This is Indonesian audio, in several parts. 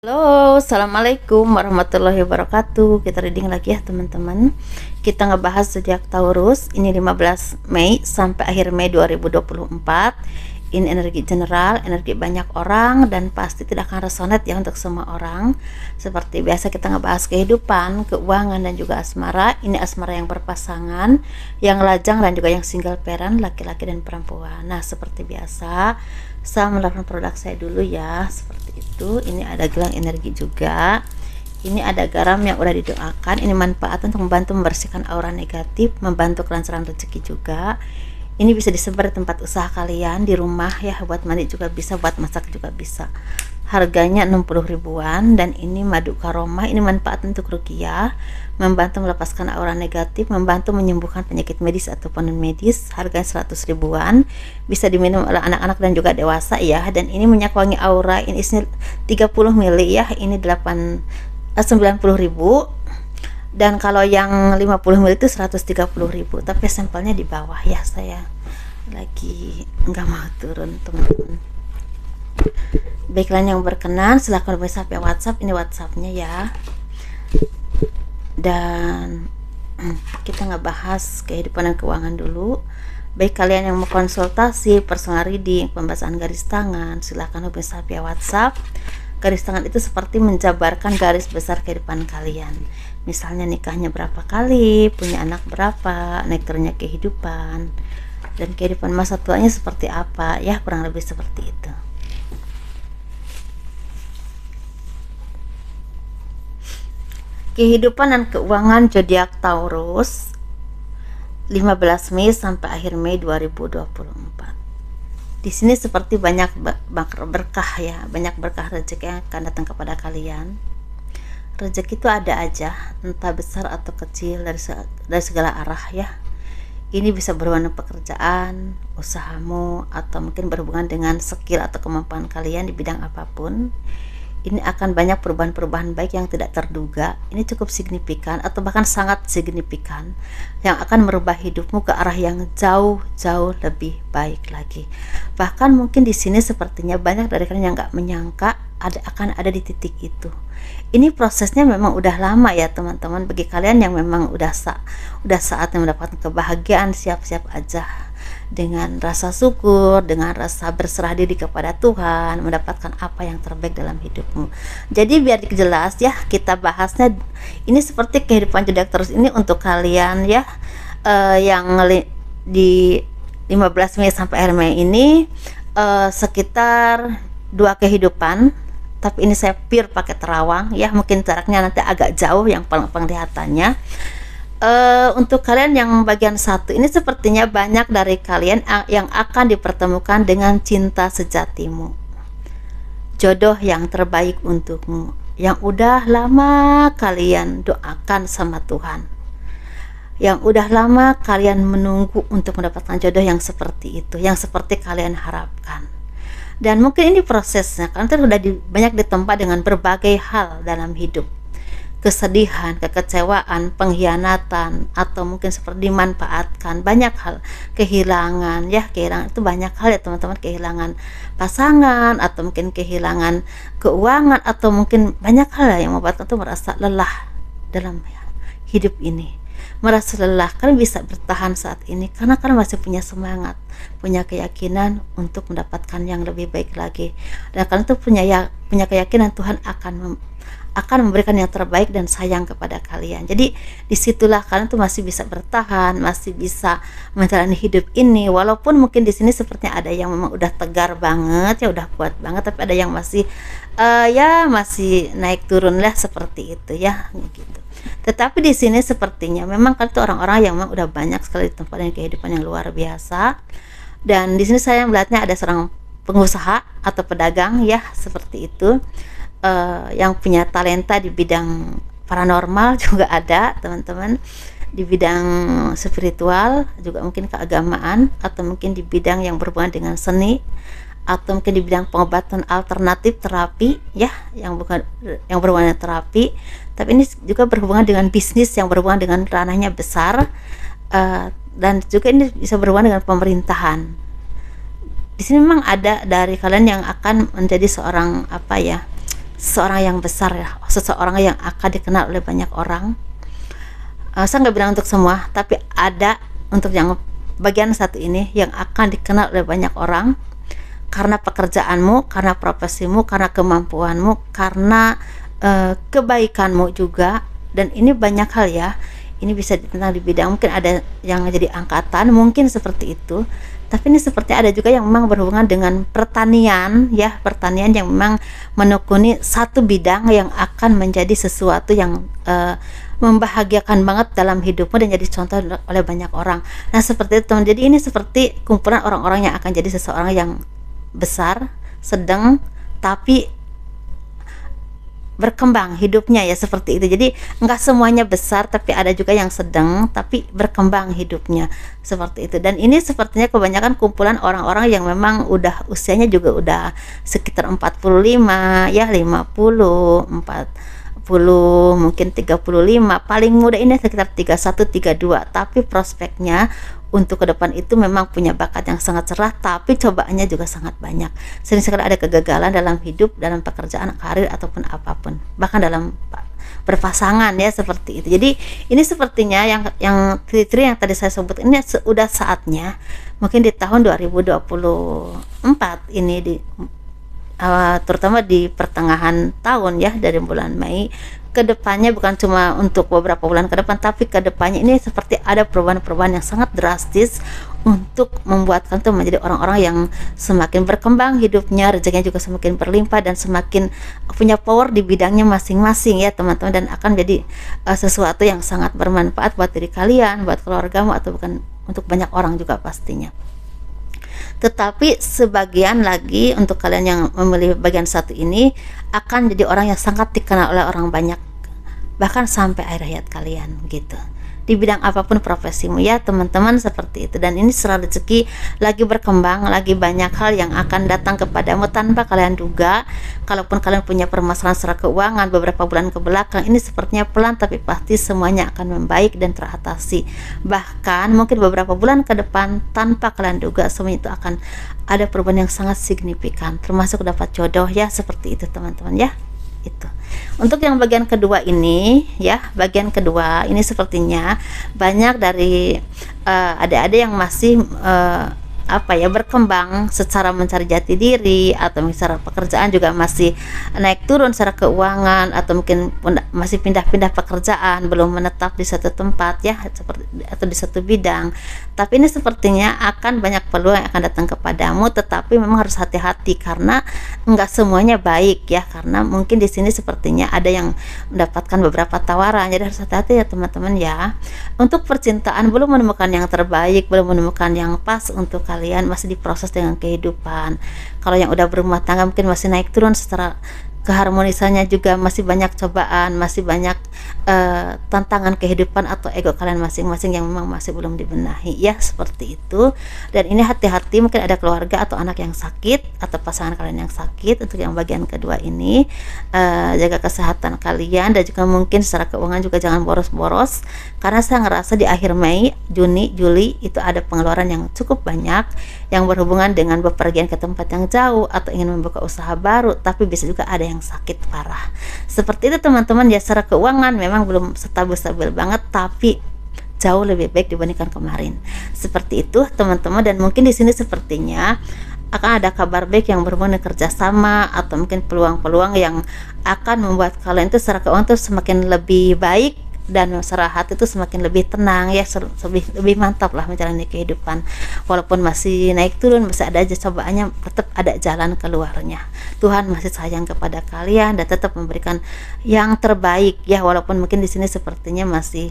Halo, assalamualaikum warahmatullahi wabarakatuh. Kita reading lagi ya teman-teman. Kita ngebahas zodiak Taurus. Ini 15 Mei sampai akhir Mei 2024. Ini energi general, energi banyak orang, dan pasti tidak akan resonate ya untuk semua orang. Seperti biasa kita ngebahas kehidupan, keuangan, dan juga asmara. Ini asmara yang berpasangan, yang lajang, dan juga yang single parent, laki-laki dan perempuan. Nah, seperti biasa saya melakukan produk saya dulu ya, seperti itu. Ini ada gelang energi juga, ini ada garam yang udah didoakan. Ini manfaat untuk membantu membersihkan aura negatif, membantu kelancaran rezeki juga. Ini bisa disebar di tempat usaha kalian, di rumah ya, buat mandi juga bisa, buat masak juga bisa. Harganya 60 ribuan. Dan ini madu karoma, ini manfaat untuk ruqyah, membantu melepaskan aura negatif, membantu menyembuhkan penyakit medis ataupun non medis. Harganya 100 ribuan, bisa diminum oleh anak-anak dan juga dewasa ya. Dan ini minyak wangi aura, ini isinya 30 ml ya, ini 90 ribu. Dan kalau yang 50 ml itu 130 ribu, tapi sampelnya di bawah ya, saya lagi nggak mau turun teman-teman. Baiklah, yang berkenan silahkan WhatsApp ya, WhatsApp, ini WhatsAppnya ya. Dan kita ngebahas kehidupan dan keuangan dulu. Baik kalian yang mau konsultasi, personal reading, pembahasan garis tangan, silahkan WhatsApp ya, WhatsApp. Garis tangan itu seperti menjabarkan garis besar kehidupan kalian. Misalnya nikahnya berapa kali, punya anak berapa, naik turunnya kehidupan, dan kehidupan masa tuanya seperti apa ya, kurang lebih seperti itu. Kehidupan dan keuangan zodiak Taurus 15 Mei sampai akhir Mei 2024. Di sini seperti banyak berkah ya, banyak berkah rezeki yang akan datang kepada kalian. Rezeki itu ada aja, entah besar atau kecil, dari segala arah ya. Ini bisa berhubungan dengan pekerjaan, usahamu, atau mungkin berhubungan dengan skill atau kemampuan kalian di bidang apapun. Ini akan banyak perubahan-perubahan baik yang tidak terduga. Ini cukup signifikan atau bahkan sangat signifikan, yang akan merubah hidupmu ke arah yang jauh-jauh lebih baik lagi. Bahkan mungkin di sini sepertinya banyak dari kalian yang nggak menyangka akan ada di titik itu. Ini prosesnya memang udah lama ya teman-teman. Bagi kalian yang memang udah saatnya mendapatkan kebahagiaan, siap-siap aja dengan rasa syukur, dengan rasa berserah diri kepada Tuhan, mendapatkan apa yang terbaik dalam hidupmu. Jadi biar jelas ya, kita bahasnya ini seperti kehidupan zodiak Taurus ini untuk kalian ya, yang di 15 Mei sampai akhir Mei ini, sekitar 2 kehidupan. Tapi ini saya pure pakai terawang ya, mungkin jaraknya nanti agak jauh yang penglihatannya. Untuk kalian yang bagian satu ini, sepertinya banyak dari kalian yang akan dipertemukan dengan cinta sejatimu, jodoh yang terbaik untukmu, yang udah lama kalian doakan sama Tuhan, yang udah lama kalian menunggu untuk mendapatkan jodoh yang seperti itu, yang seperti kalian harapkan. Dan mungkin ini prosesnya, karena sudah banyak ditempa dengan berbagai hal dalam hidup, kesedihan, kekecewaan, pengkhianatan, atau mungkin seperti dimanfaatkan, banyak hal, kehilangan ya, kehilangan itu banyak hal ya teman-teman, kehilangan pasangan, atau mungkin kehilangan keuangan, atau mungkin banyak hal yang membuat kita merasa lelah dalam hidup ini, merasa lelah. Kalian bisa bertahan saat ini karena kalian masih punya semangat, punya keyakinan untuk mendapatkan yang lebih baik lagi, dan kalian tuh punya keyakinan Tuhan akan memberikan yang terbaik dan sayang kepada kalian. Jadi disitulah kalian tuh masih bisa bertahan, masih bisa menjalani hidup ini, walaupun mungkin di sini sepertinya ada yang memang udah tegar banget ya, udah kuat banget, tapi ada yang masih ya masih naik turun lah, seperti itu ya gitu. Tetapi di sini sepertinya memang kan tuh orang-orang yang memang udah banyak sekali ditempa dengan kehidupan yang luar biasa. Dan di sini saya melihatnya ada seorang pengusaha atau pedagang ya, seperti itu, yang punya talenta di bidang paranormal juga ada teman-teman, di bidang spiritual juga, mungkin keagamaan, atau mungkin di bidang yang berhubungan dengan seni, atau mungkin di bidang pengobatan alternatif, terapi ya, yang berhubungan dengan terapi. Tapi ini juga berhubungan dengan bisnis yang berhubungan dengan ranahnya besar, dan juga ini bisa berhubungan dengan pemerintahan. Di sini memang ada dari kalian yang akan menjadi seorang apa ya, seseorang yang besar ya, seseorang yang akan dikenal oleh banyak orang. Saya nggak bilang untuk semua, tapi ada untuk yang bagian satu ini yang akan dikenal oleh banyak orang karena pekerjaanmu, karena profesimu, karena kemampuanmu, karena kebaikanmu juga. Dan ini banyak hal ya, ini bisa tentang di bidang, mungkin ada yang jadi angkatan, mungkin seperti itu. Tapi ini seperti ada juga yang memang berhubungan dengan pertanian ya, pertanian yang memang menekuni satu bidang yang akan menjadi sesuatu yang membahagiakan banget dalam hidupmu dan jadi contoh oleh banyak orang. Nah seperti itu teman, jadi ini seperti kumpulan orang-orang yang akan jadi seseorang yang besar, sedang, tapi berkembang hidupnya ya, seperti itu. Jadi nggak semuanya besar, tapi ada juga yang sedang tapi berkembang hidupnya, seperti itu. Dan ini sepertinya kebanyakan kumpulan orang-orang yang memang udah usianya juga udah sekitar 45 ya, 50, 40, mungkin 35, paling muda ini sekitar 31, 32, tapi prospeknya untuk ke depan itu memang punya bakat yang sangat cerah, tapi cobaannya juga sangat banyak. Sering sekali ada kegagalan dalam hidup, dalam pekerjaan, karir, ataupun apapun, bahkan dalam berpasangan ya, seperti itu. Jadi ini sepertinya yang kriteria yang tadi saya sebut ini sudah saatnya, mungkin di tahun 2024 ini terutama di pertengahan tahun ya, dari bulan Mei ke depannya, bukan cuma untuk beberapa bulan ke depan, tapi ke depannya ini seperti ada perubahan-perubahan yang sangat drastis untuk membuatkan tuh menjadi orang-orang yang semakin berkembang hidupnya, rezekinya juga semakin berlimpah dan semakin punya power di bidangnya masing-masing ya teman-teman, dan akan jadi sesuatu yang sangat bermanfaat buat diri kalian, buat keluargamu, atau bukan untuk banyak orang juga pastinya. Tetapi sebagian lagi untuk kalian yang memilih bagian satu ini akan jadi orang yang sangat dikenal oleh orang banyak, bahkan sampai akhir hayat kalian gitu, di bidang apapun profesimu ya teman-teman, seperti itu. Dan ini setelah rezeki lagi berkembang, lagi banyak hal yang akan datang kepadamu tanpa kalian duga. Kalaupun kalian punya permasalahan secara keuangan beberapa bulan ke belakang, ini sepertinya pelan tapi pasti semuanya akan membaik dan teratasi. Bahkan mungkin beberapa bulan ke depan tanpa kalian duga, semuanya itu akan ada perubahan yang sangat signifikan, termasuk dapat jodoh ya, seperti itu teman-teman ya. Itu untuk yang bagian kedua ini ya, bagian kedua ini sepertinya banyak dari adik-adik yang masih berkembang secara mencari jati diri, atau misalnya pekerjaan juga masih naik turun secara keuangan, atau mungkin masih pindah-pindah pekerjaan, belum menetap di satu tempat ya, seperti atau di satu bidang. Tapi ini sepertinya akan banyak peluang yang akan datang kepadamu, tetapi memang harus hati-hati karena enggak semuanya baik ya, karena mungkin di sini sepertinya ada yang mendapatkan beberapa tawaran, jadi harus hati-hati ya teman-teman ya. Untuk percintaan belum menemukan yang terbaik, belum menemukan yang pas untuk kalian, masih diproses dengan kehidupan. Kalau yang udah berumah tangga mungkin masih naik turun secara keharmonisannya, juga masih banyak cobaan, masih banyak tantangan kehidupan atau ego kalian masing-masing yang memang masih belum dibenahi ya, seperti itu. Dan ini hati-hati, mungkin ada keluarga atau anak yang sakit, atau pasangan kalian yang sakit. Untuk yang bagian kedua ini jaga kesehatan kalian, dan juga mungkin secara keuangan juga jangan boros-boros, karena saya ngerasa di akhir Mei, Juni, Juli itu ada pengeluaran yang cukup banyak yang berhubungan dengan bepergian ke tempat yang jauh atau ingin membuka usaha baru, tapi bisa juga ada yang sakit parah. Seperti itu teman-teman ya, secara keuangan memang belum stabil-stabil banget, tapi jauh lebih baik dibandingkan kemarin. Seperti itu teman-teman. Dan mungkin di sini sepertinya akan ada kabar baik yang berhubungan dengan kerjasama, atau mungkin peluang-peluang yang akan membuat kalian itu secara keuangan itu semakin lebih baik, dan secara hati itu semakin lebih tenang ya, lebih mantap lah menjalani kehidupan. Walaupun masih naik turun, masih ada aja cobaannya, tetap ada jalan keluarnya. Tuhan masih sayang kepada kalian dan tetap memberikan yang terbaik ya, walaupun mungkin di sini sepertinya masih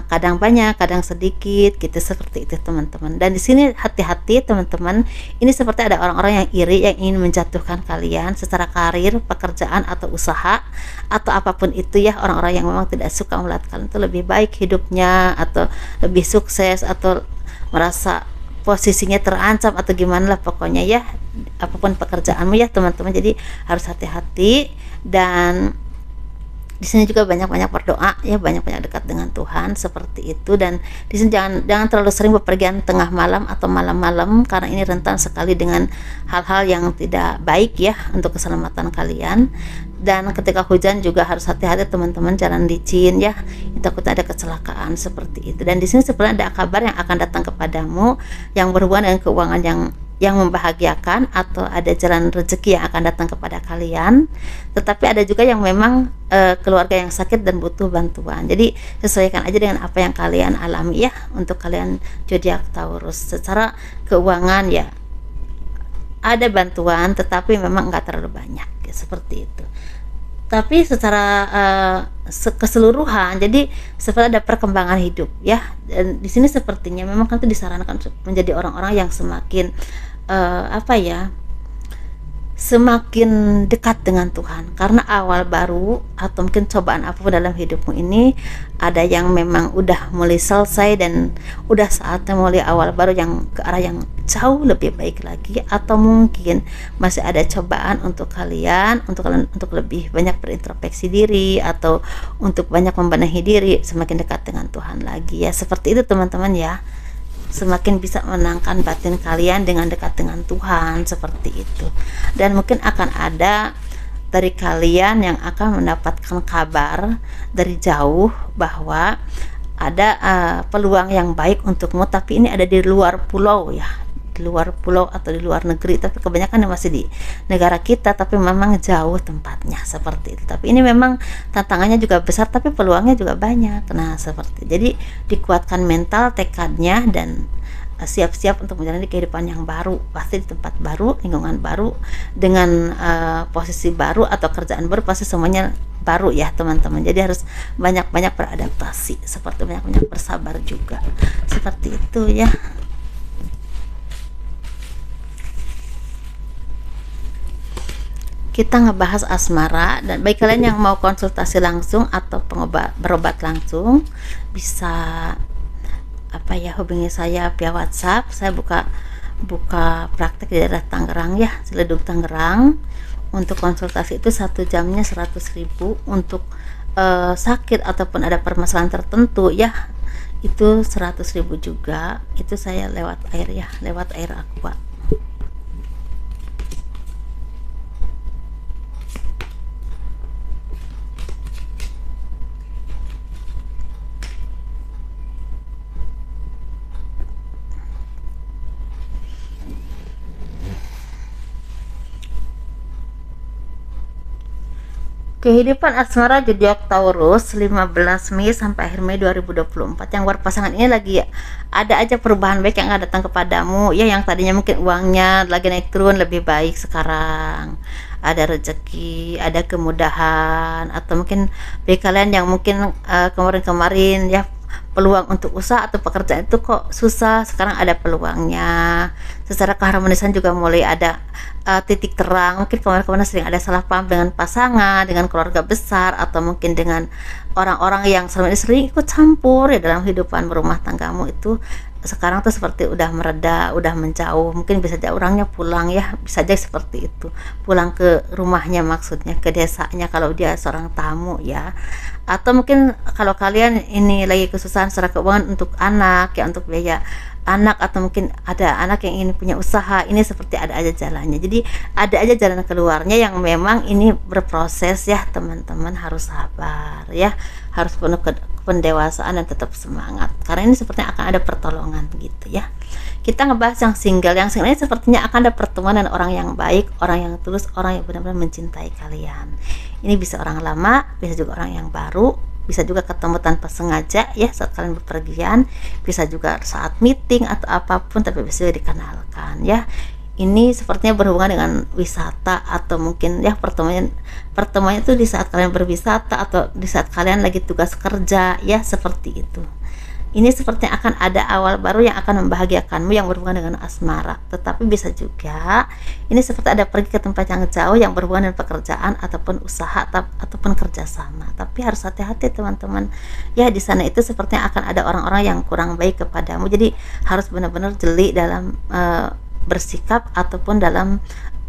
kadang banyak, kadang sedikit gitu, seperti itu teman-teman. Dan di sini hati-hati teman-teman, ini seperti ada orang-orang yang iri, yang ingin menjatuhkan kalian secara karir, pekerjaan, atau usaha, atau apapun itu ya. Orang-orang yang memang tidak suka melihat kalian itu lebih baik hidupnya, atau lebih sukses, atau merasa posisinya terancam, atau gimana lah pokoknya ya, apapun pekerjaanmu ya teman-teman. Jadi harus hati-hati. Dan di sini juga banyak-banyak berdoa ya, banyak-banyak dekat dengan Tuhan, seperti itu. Dan di sini jangan terlalu sering bepergian tengah malam atau malam-malam, karena ini rentan sekali dengan hal-hal yang tidak baik ya untuk keselamatan kalian. Dan ketika hujan juga harus hati-hati teman-teman, jalan licin ya, takut ada kecelakaan seperti itu. Dan di sini sebenarnya ada kabar yang akan datang kepadamu yang berhubungan dengan keuangan yang membahagiakan, atau ada jalan rezeki yang akan datang kepada kalian. Tetapi ada juga yang memang keluarga yang sakit dan butuh bantuan. Jadi sesuaikan aja dengan apa yang kalian alami ya, untuk kalian zodiak Taurus. Secara keuangan ya ada bantuan, tetapi memang nggak terlalu banyak ya, seperti itu. Tapi secara keseluruhan, jadi seperti ada perkembangan hidup ya. Dan di sini sepertinya memang kan itu disarankan menjadi orang-orang yang semakin semakin dekat dengan Tuhan, karena awal baru atau mungkin cobaan apapun dalam hidupmu ini ada yang memang udah mulai selesai dan udah saatnya mulai awal baru yang ke arah yang jauh lebih baik lagi, atau mungkin masih ada cobaan untuk kalian untuk lebih banyak berintrospeksi diri atau untuk banyak membenahi diri, semakin dekat dengan Tuhan lagi ya. Seperti itu teman-teman ya, semakin bisa menenangkan batin kalian dengan dekat dengan Tuhan, seperti itu. Dan mungkin akan ada dari kalian yang akan mendapatkan kabar dari jauh bahwa ada peluang yang baik untukmu, tapi ini ada di luar pulau ya, di luar pulau atau di luar negeri, tapi kebanyakan masih di negara kita, tapi memang jauh tempatnya, seperti itu. Tapi ini memang tantangannya juga besar, tapi peluangnya juga banyak. Nah seperti, jadi dikuatkan mental, tekadnya, dan siap-siap untuk menjalani kehidupan yang baru, pasti di tempat baru, lingkungan baru, dengan posisi baru atau kerjaan baru, pasti semuanya baru ya teman-teman. Jadi harus banyak-banyak beradaptasi, seperti banyak-banyak bersabar juga, seperti itu ya. Kita ngebahas asmara, dan bagi kalian yang mau konsultasi langsung atau berobat langsung, bisa hubungi saya via WhatsApp. Saya buka praktek di daerah Tangerang ya, Ciledug Tangerang. Untuk konsultasi itu 1 jamnya 100.000. Untuk sakit ataupun ada permasalahan tertentu ya, itu 100.000 juga. Itu saya lewat air ya, lewat air aqua. Kehidupan asmara zodiak Taurus 15 Mei sampai akhir Mei 2024. Yang berpasangan ini lagi ada aja perubahan baik yang akan datang kepadamu ya, yang tadinya mungkin uangnya lagi naik turun lebih baik sekarang. Ada rezeki, ada kemudahan, atau mungkin bagi kalian yang mungkin kemarin-kemarin ya peluang untuk usaha atau pekerjaan itu kok susah, sekarang ada peluangnya. Secara keharmonisan juga mulai ada titik terang. Mungkin kemarin-kemarin sering ada salah paham dengan pasangan, dengan keluarga besar, atau mungkin dengan orang-orang yang selama ini sering ikut campur ya dalam kehidupan berumah tanggamu. Itu sekarang tuh seperti udah mereda, udah menjauh. Mungkin bisa aja orangnya pulang ya, bisa aja seperti itu, pulang ke rumahnya, maksudnya ke desanya kalau dia seorang tamu ya. Atau mungkin kalau kalian ini lagi kesusahan secara keuangan untuk anak ya, untuk biaya anak, atau mungkin ada anak yang ingin punya usaha, ini seperti ada aja jalannya. Jadi ada aja jalan keluarnya yang memang ini berproses ya teman-teman. Harus sabar ya, harus penuh pendewasaan dan tetap semangat, karena ini sepertinya akan ada pertolongan gitu ya. Kita ngebahas yang single ini sepertinya akan ada pertemuan dengan orang yang baik, orang yang tulus, orang yang benar-benar mencintai kalian. Ini bisa orang lama, bisa juga orang yang baru, bisa juga ketemu tanpa sengaja ya saat kalian bepergian, bisa juga saat meeting atau apapun, tapi bisa dikenalkan ya. Ini sepertinya berhubungan dengan wisata, atau mungkin ya pertemuan itu di saat kalian berwisata atau di saat kalian lagi tugas kerja ya, seperti itu. Ini sepertinya akan ada awal baru yang akan membahagiakanmu yang berhubungan dengan asmara. Tetapi bisa juga ini seperti ada pergi ke tempat yang jauh yang berhubungan dengan pekerjaan ataupun usaha ataupun kerjasama. Tapi harus hati-hati teman-teman ya, di sana itu sepertinya akan ada orang-orang yang kurang baik kepadamu. Jadi harus benar-benar jeli dalam bersikap ataupun dalam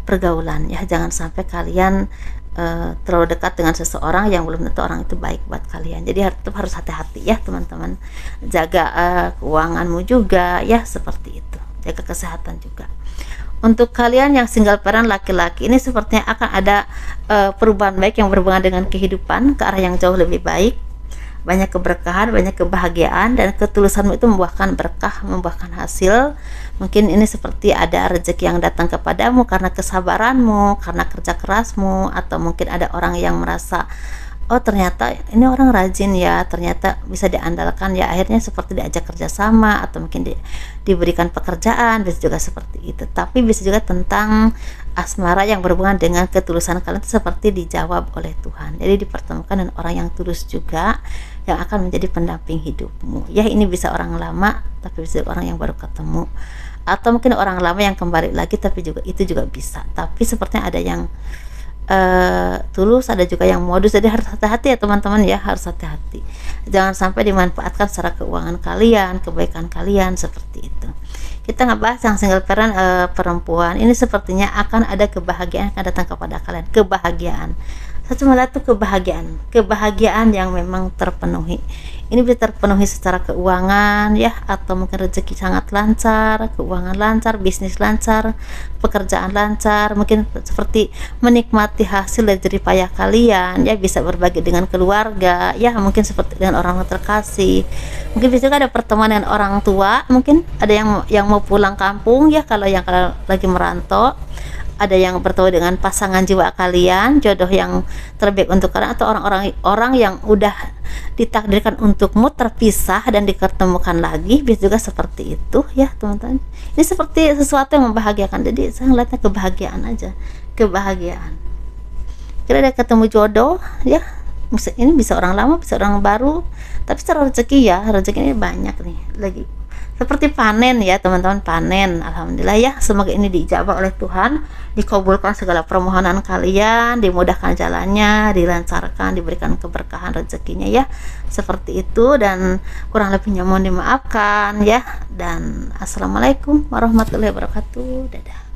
pergaulan ya. Jangan sampai kalian terlalu dekat dengan seseorang yang belum tentu orang itu baik buat kalian. Jadi harus hati-hati ya teman-teman. Jaga keuanganmu juga ya, seperti itu. Jaga kesehatan juga. Untuk kalian yang single parent laki-laki, ini sepertinya akan ada perubahan baik yang berhubungan dengan kehidupan ke arah yang jauh lebih baik. Banyak keberkahan, banyak kebahagiaan, dan ketulusanmu itu membuahkan berkah, membuahkan hasil. Mungkin ini seperti ada rezeki yang datang kepadamu karena kesabaranmu, karena kerja kerasmu, atau mungkin ada orang yang merasa, oh ternyata ini orang rajin ya, ternyata bisa diandalkan ya, akhirnya seperti diajak kerjasama, atau mungkin diberikan pekerjaan, bisa juga seperti itu. Tapi bisa juga tentang asmara yang berhubungan dengan ketulusan kalian itu seperti dijawab oleh Tuhan, jadi dipertemukan dengan orang yang tulus juga, yang akan menjadi pendamping hidupmu ya. Ini bisa orang lama, tapi bisa orang yang baru ketemu, atau mungkin orang lama yang kembali lagi, tapi juga itu juga bisa. Tapi sepertinya ada yang tulus, ada juga yang modus, jadi harus hati-hati ya teman-teman ya, harus hati-hati, jangan sampai dimanfaatkan secara keuangan kalian, kebaikan kalian, seperti itu. Kita ngebahas yang single parent perempuan, ini sepertinya akan ada kebahagiaan yang akan datang kepada kalian, kebahagiaan. Saya cuma lihat tuh kebahagiaan yang memang terpenuhi. Ini bisa terpenuhi secara keuangan ya, atau mungkin rezeki sangat lancar, keuangan lancar, bisnis lancar, pekerjaan lancar, mungkin seperti menikmati hasil dari jerih payah kalian ya, bisa berbagi dengan keluarga ya, mungkin seperti dengan orang terkasih. Mungkin bisa juga ada pertemuan dengan orang tua, mungkin ada yang mau pulang kampung ya, kalau lagi merantau. Ada yang bertemu dengan pasangan jiwa kalian, jodoh yang terbaik untuk kalian, atau orang yang udah ditakdirkan untukmu terpisah dan diketemukan lagi, bisa juga seperti itu ya teman-teman. Ini seperti sesuatu yang membahagiakan, jadi saya ngeliatnya kebahagiaan aja, kebahagiaan. Kira ada ketemu jodoh ya, ini bisa orang lama, bisa orang baru, tapi secara rezeki ya, rezeki ini banyak nih lagi. Seperti panen ya teman-teman, panen, alhamdulillah ya, semoga ini diijabah oleh Tuhan, dikabulkan segala permohonan kalian, dimudahkan jalannya, dilancarkan, diberikan keberkahan rezekinya ya, seperti itu. Dan kurang lebihnya mohon dimaafkan ya, dan assalamualaikum warahmatullahi wabarakatuh. Dadah.